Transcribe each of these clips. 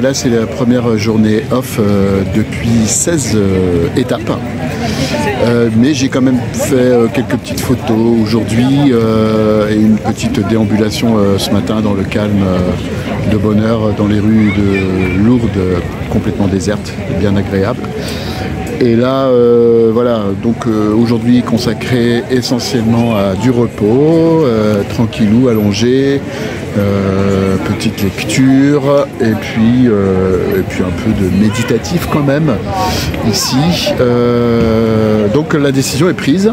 bah là c'est la première journée off depuis 16 étapes. Mais j'ai quand même fait quelques petites photos aujourd'hui et une petite déambulation ce matin dans le calme de bonheur dans les rues de Lourdes, complètement désertes, bien agréable. Et là, voilà, donc aujourd'hui consacré essentiellement à du repos, tranquillou, allongé, petite lecture, et puis un peu de méditatif quand même, ici. Donc la décision est prise.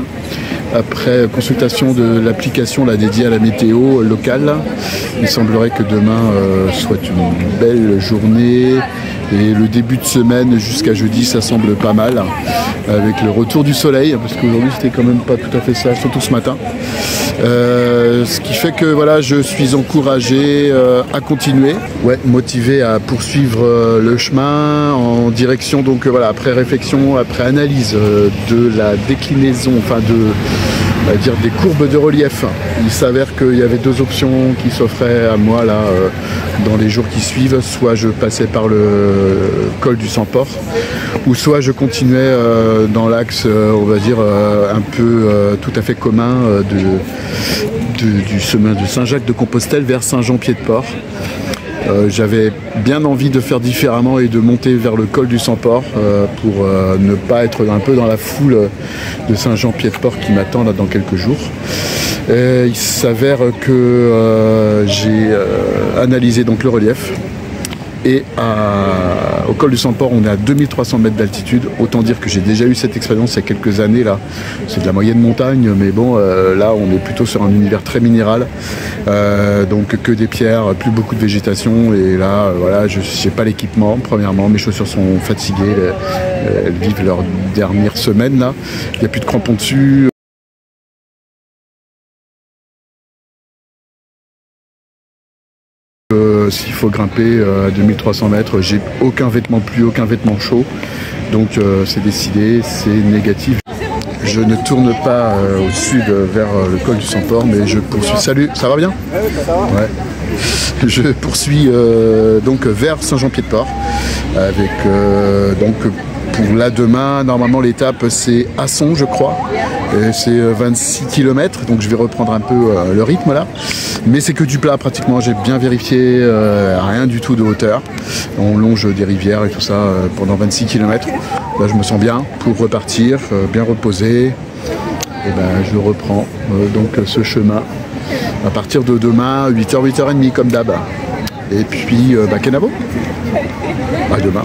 Après consultation de l'application dédiée à la météo locale, il semblerait que demain soit une belle journée et le début de semaine jusqu'à jeudi ça semble pas mal avec le retour du soleil parce qu'aujourd'hui c'était quand même pas tout à fait ça, surtout ce matin. Ce qui fait que voilà, je suis encouragé à continuer, motivé à poursuivre le chemin en direction, donc voilà, après réflexion, après analyse de la déclinaison, enfin on va dire des courbes de relief. Il s'avère qu'il y avait deux options qui s'offraient à moi là dans les jours qui suivent. Soit je passais par le col du Sang-Port, ou soit je continuais dans l'axe, on va dire, un peu tout à fait commun du chemin de Saint-Jacques-de-Compostelle vers Saint-Jean-Pied-de-Port. J'avais bien envie de faire différemment et de monter vers le col du Sang-Port pour ne pas être un peu dans la foule de Saint-Jean-Pied-de-Port qui m'attend là dans quelques jours. Il s'avère que j'ai analysé donc le relief et au col du Sang-Port on est à 2300 mètres d'altitude. Autant dire que j'ai déjà eu cette expérience il y a quelques années là. C'est de la moyenne montagne, mais bon là on est plutôt sur un univers très minéral, donc que des pierres, plus beaucoup de végétation. Et là voilà, je n'ai pas l'équipement. Premièrement, mes chaussures sont fatiguées, elles vivent leur dernière semaine là, il n'y a plus de crampons dessus. S'il faut grimper à 2300 mètres, j'ai aucun vêtement pluie, aucun vêtement chaud, donc c'est décidé, c'est négatif. Je ne tourne pas au sud vers le col du Sang-Port, mais je poursuis. Salut, ça va bien? Ouais. Je poursuis donc vers Saint-Jean-Pied-de-Port avec donc pour là demain, normalement l'étape c'est Asson je crois, c'est 26 km, donc je vais reprendre un peu le rythme là, mais c'est que du plat pratiquement, j'ai bien vérifié, rien du tout de hauteur, on longe des rivières et tout ça pendant 26 km, là je me sens bien pour repartir, bien reposé, et ben je reprends donc ce chemin à partir de demain, 8h, 8h30 comme d'hab, et puis Kenavo, à demain.